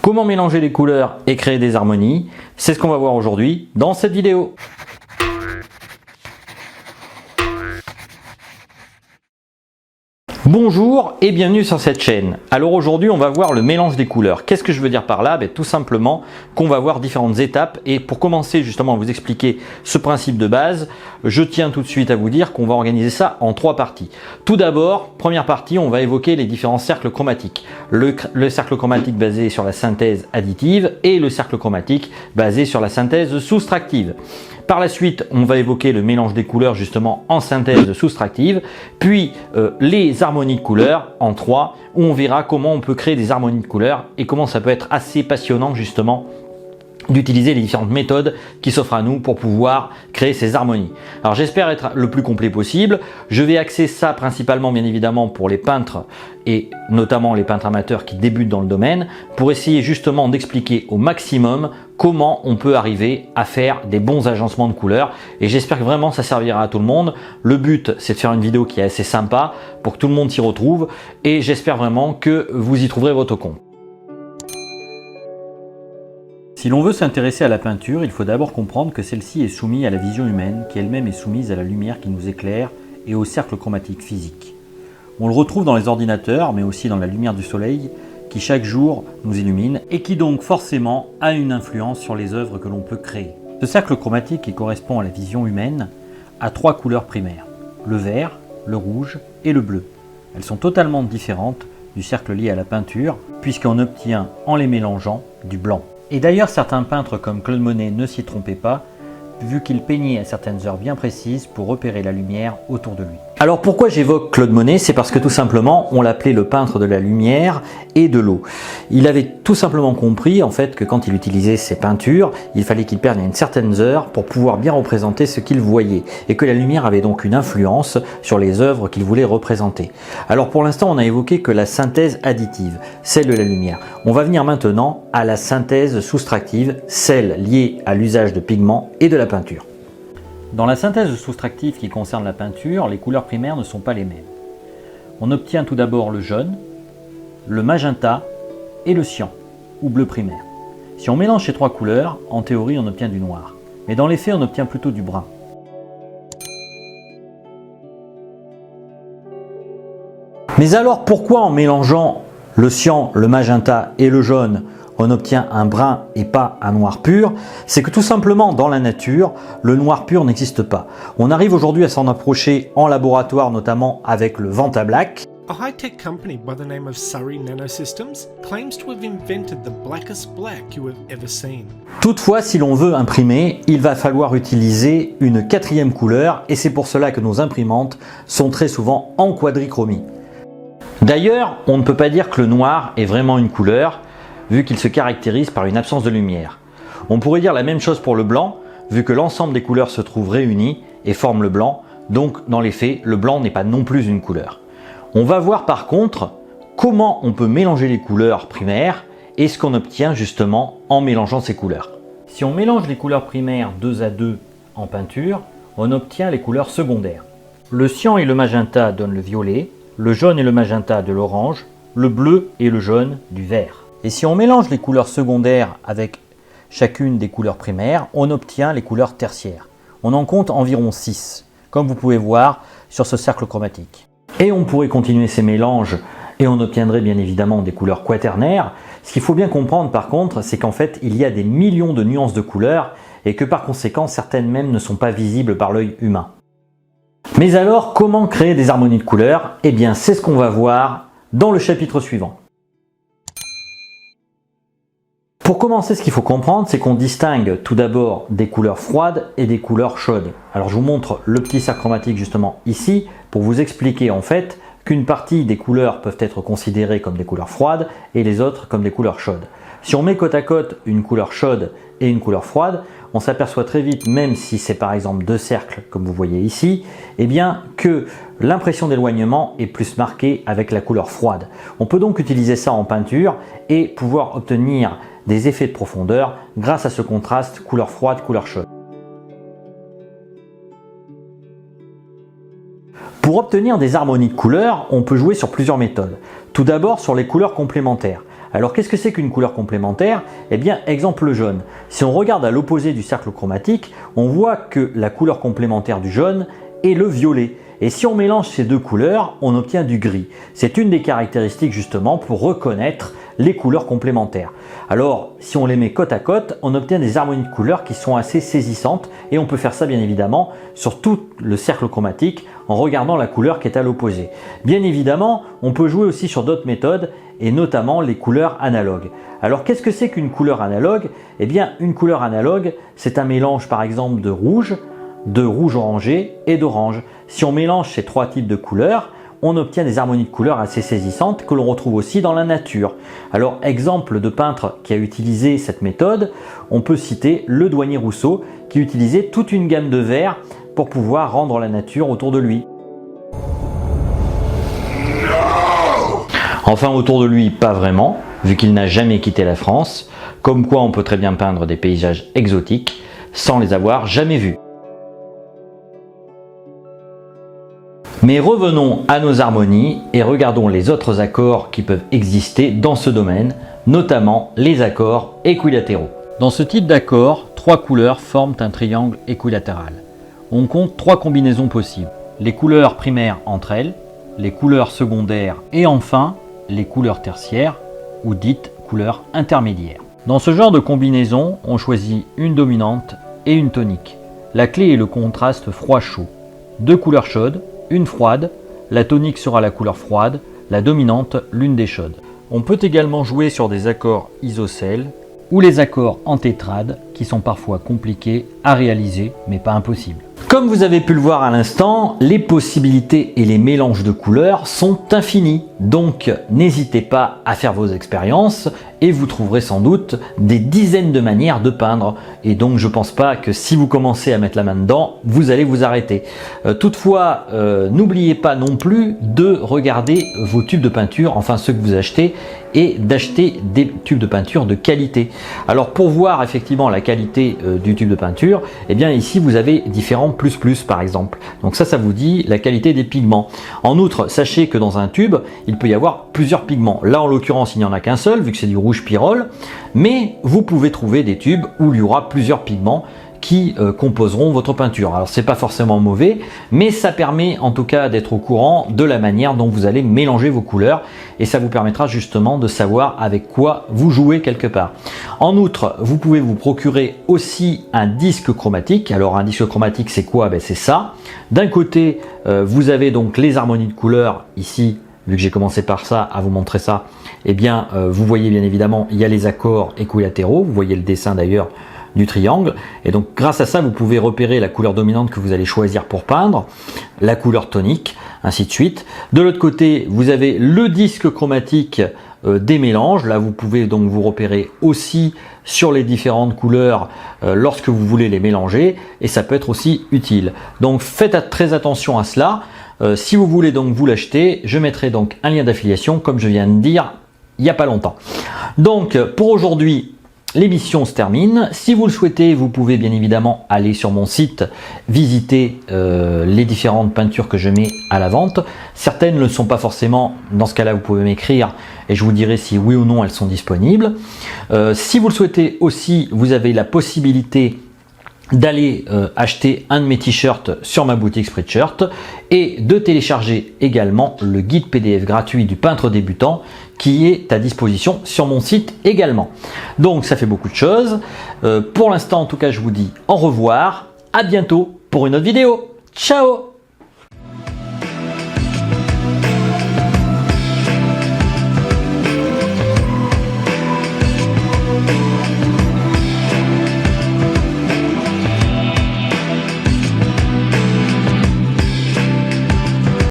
Comment mélanger les couleurs et créer des harmonies? C'est ce qu'on va voir aujourd'hui dans cette vidéo. Bonjour et bienvenue sur cette chaîne. Alors aujourd'hui on va voir le mélange des couleurs. Qu'est-ce que je veux dire par là? Tout simplement qu'on va voir différentes étapes, et pour commencer justement à vous expliquer ce principe de base, je tiens tout de suite à vous dire qu'on va organiser ça en 3 parties. Tout d'abord, première partie, on va évoquer les différents cercles chromatiques. Le cercle chromatique basé sur la synthèse additive et le cercle chromatique basé sur la synthèse soustractive. Par la suite, on va évoquer le mélange des couleurs justement en synthèse soustractive, puis les harmonies de couleurs en 3, où on verra comment on peut créer des harmonies de couleurs et comment ça peut être assez passionnant justement d'utiliser les différentes méthodes qui s'offrent à nous pour pouvoir créer ces harmonies. Alors j'espère être le plus complet possible. Je vais axer ça principalement bien évidemment pour les peintres et notamment les peintres amateurs qui débutent dans le domaine, pour essayer justement d'expliquer au maximum comment on peut arriver à faire des bons agencements de couleurs, et j'espère que vraiment ça servira à tout le monde. Le but c'est de faire une vidéo qui est assez sympa pour que tout le monde s'y retrouve, et j'espère vraiment que vous y trouverez votre compte. Si l'on veut s'intéresser à la peinture, il faut d'abord comprendre que celle-ci est soumise à la vision humaine, qui elle-même est soumise à la lumière qui nous éclaire et au cercle chromatique physique. On le retrouve dans les ordinateurs, mais aussi dans la lumière du soleil, qui chaque jour nous illumine et qui donc forcément a une influence sur les œuvres que l'on peut créer. Ce cercle chromatique, qui correspond à la vision humaine, a 3 couleurs primaires: le vert, le rouge et le bleu. Elles sont totalement différentes du cercle lié à la peinture, puisqu'on obtient en les mélangeant du blanc. Et d'ailleurs, certains peintres comme Claude Monet ne s'y trompaient pas, vu qu'il peignait à certaines heures bien précises pour repérer la lumière autour de lui. Alors pourquoi j'évoque Claude Monet? C'est parce que tout simplement on l'appelait le peintre de la lumière et de l'eau. Il avait tout simplement compris en fait que quand il utilisait ses peintures, il fallait qu'il peigne à une certaine heure pour pouvoir bien représenter ce qu'il voyait, et que la lumière avait donc une influence sur les œuvres qu'il voulait représenter. Alors pour l'instant on a évoqué que la synthèse additive, celle de la lumière. On va venir maintenant à la synthèse soustractive, celle liée à l'usage de pigments et de la peinture. Dans la synthèse soustractive qui concerne la peinture, les couleurs primaires ne sont pas les mêmes. On obtient tout d'abord le jaune, le magenta et le cyan, ou bleu primaire. Si on mélange ces 3 couleurs, en théorie on obtient du noir, mais dans les faits on obtient plutôt du brun. Mais alors pourquoi en mélangeant le cyan, le magenta et le jaune, on obtient un brun et pas un noir pur? C'est que tout simplement dans la nature, le noir pur n'existe pas. On arrive aujourd'hui à s'en approcher en laboratoire, notamment avec le Vantablack. A high-tech company by the name of Surrey Nanosystems claims to have invented the blackest black you have ever seen. Toutefois, si l'on veut imprimer, il va falloir utiliser une 4e couleur, et c'est pour cela que nos imprimantes sont très souvent en quadrichromie. D'ailleurs, on ne peut pas dire que le noir est vraiment une couleur, vu qu'il se caractérise par une absence de lumière. On pourrait dire la même chose pour le blanc, vu que l'ensemble des couleurs se trouvent réunies et forment le blanc, donc dans les faits, le blanc n'est pas non plus une couleur. On va voir par contre comment on peut mélanger les couleurs primaires et ce qu'on obtient justement en mélangeant ces couleurs. Si on mélange les couleurs primaires 2 à 2 en peinture, on obtient les couleurs secondaires. Le cyan et le magenta donnent le violet, le jaune et le magenta de l'orange, le bleu et le jaune du vert. Et si on mélange les couleurs secondaires avec chacune des couleurs primaires, on obtient les couleurs tertiaires. On en compte environ 6, comme vous pouvez voir sur ce cercle chromatique. Et on pourrait continuer ces mélanges et on obtiendrait bien évidemment des couleurs quaternaires. Ce qu'il faut bien comprendre par contre, c'est qu'en fait il y a des millions de nuances de couleurs, et que par conséquent certaines même ne sont pas visibles par l'œil humain. Mais alors comment créer des harmonies de couleurs? Eh bien c'est ce qu'on va voir dans le chapitre suivant. Pour commencer, ce qu'il faut comprendre, c'est qu'on distingue tout d'abord des couleurs froides et des couleurs chaudes. Alors je vous montre le petit cercle chromatique justement ici, pour vous expliquer en fait qu'une partie des couleurs peuvent être considérées comme des couleurs froides et les autres comme des couleurs chaudes. Si on met côte à côte une couleur chaude et une couleur froide, on s'aperçoit très vite, même si c'est par exemple 2 cercles comme vous voyez ici, eh bien que l'impression d'éloignement est plus marquée avec la couleur froide. On peut donc utiliser ça en peinture et pouvoir obtenir des effets de profondeur grâce à ce contraste couleur froide, couleur chaude. Pour obtenir des harmonies de couleurs, on peut jouer sur plusieurs méthodes. Tout d'abord sur les couleurs complémentaires. Alors qu'est-ce que c'est qu'une couleur complémentaire? Eh bien, exemple jaune. Si on regarde à l'opposé du cercle chromatique, on voit que la couleur complémentaire du jaune est le violet. Et si on mélange ces deux couleurs, on obtient du gris. C'est une des caractéristiques justement pour reconnaître les couleurs complémentaires. Alors, si on les met côte à côte, on obtient des harmonies de couleurs qui sont assez saisissantes et on peut faire ça bien évidemment sur tout le cercle chromatique en regardant la couleur qui est à l'opposé. Bien évidemment, on peut jouer aussi sur d'autres méthodes et notamment les couleurs analogues. Alors, qu'est-ce que c'est qu'une couleur analogue? Eh bien, une couleur analogue, c'est un mélange par exemple de rouge orangé et d'orange. Si on mélange ces trois types de couleurs, on obtient des harmonies de couleurs assez saisissantes que l'on retrouve aussi dans la nature. Alors, exemple de peintre qui a utilisé cette méthode, on peut citer le douanier Rousseau qui utilisait toute une gamme de verts pour pouvoir rendre la nature autour de lui. Enfin, autour de lui, pas vraiment, vu qu'il n'a jamais quitté la France, comme quoi on peut très bien peindre des paysages exotiques sans les avoir jamais vus. Mais revenons à nos harmonies et regardons les autres accords qui peuvent exister dans ce domaine, notamment les accords équilatéraux. Dans ce type d'accord, trois couleurs forment un triangle équilatéral. On compte trois combinaisons possibles. Les couleurs primaires entre elles, les couleurs secondaires et enfin les couleurs tertiaires ou dites couleurs intermédiaires. Dans ce genre de combinaison, on choisit une dominante et une tonique. La clé est le contraste froid-chaud. Deux couleurs chaudes, une froide, la tonique sera la couleur froide, la dominante l'une des chaudes. On peut également jouer sur des accords isocèles ou les accords en tétrade qui sont parfois compliqués à réaliser mais pas impossibles. Comme vous avez pu le voir à l'instant, les possibilités et les mélanges de couleurs sont infinis. Donc n'hésitez pas à faire vos expériences et vous trouverez sans doute des dizaines de manières de peindre. Et donc je pense pas que si vous commencez à mettre la main dedans, vous allez vous arrêter. Toutefois, n'oubliez pas non plus de regarder vos tubes de peinture, enfin ceux que vous achetez, et d'acheter des tubes de peinture de qualité. Alors pour voir effectivement la qualité du tube de peinture, eh bien ici vous avez différents plus par exemple. Donc ça vous dit la qualité des pigments. En outre, sachez que dans un tube, il peut y avoir plusieurs pigments. Là en l'occurrence, il n'y en a qu'un seul vu que c'est du rouge pyrrole, mais vous pouvez trouver des tubes où il y aura plusieurs pigments qui composeront votre peinture. Alors c'est pas forcément mauvais, mais ça permet en tout cas d'être au courant de la manière dont vous allez mélanger vos couleurs et ça vous permettra justement de savoir avec quoi vous jouez quelque part. En outre, vous pouvez vous procurer aussi un disque chromatique. Alors un disque chromatique c'est quoi? C'est ça. D'un côté, vous avez donc les harmonies de couleurs ici. Vu que j'ai commencé par ça, à vous montrer ça, eh bien vous voyez bien évidemment il y a les accords équilatéraux. Vous voyez le dessin d'ailleurs du triangle, et donc grâce à ça vous pouvez repérer la couleur dominante que vous allez choisir pour peindre, la couleur tonique, ainsi de suite. De l'autre côté, vous avez le disque chromatique des mélanges. Là vous pouvez donc vous repérer aussi sur les différentes couleurs lorsque vous voulez les mélanger, et ça peut être aussi utile. Donc faites très attention à cela. Si vous voulez donc vous l'acheter, je mettrai donc un lien d'affiliation comme je viens de dire il n'y a pas longtemps. Donc pour aujourd'hui, l'émission se termine. Si vous le souhaitez, vous pouvez bien évidemment aller sur mon site, visiter les différentes peintures que je mets à la vente. Certaines ne sont pas forcément, dans ce cas-là, vous pouvez m'écrire et je vous dirai si oui ou non elles sont disponibles. Si vous le souhaitez aussi, vous avez la possibilité d'aller acheter un de mes t-shirts sur ma boutique Spreadshirt et de télécharger également le guide PDF gratuit du peintre débutant qui est à disposition sur mon site également. Donc ça fait beaucoup de choses. Pour l'instant en tout cas je vous dis au revoir, à bientôt pour une autre vidéo. Ciao!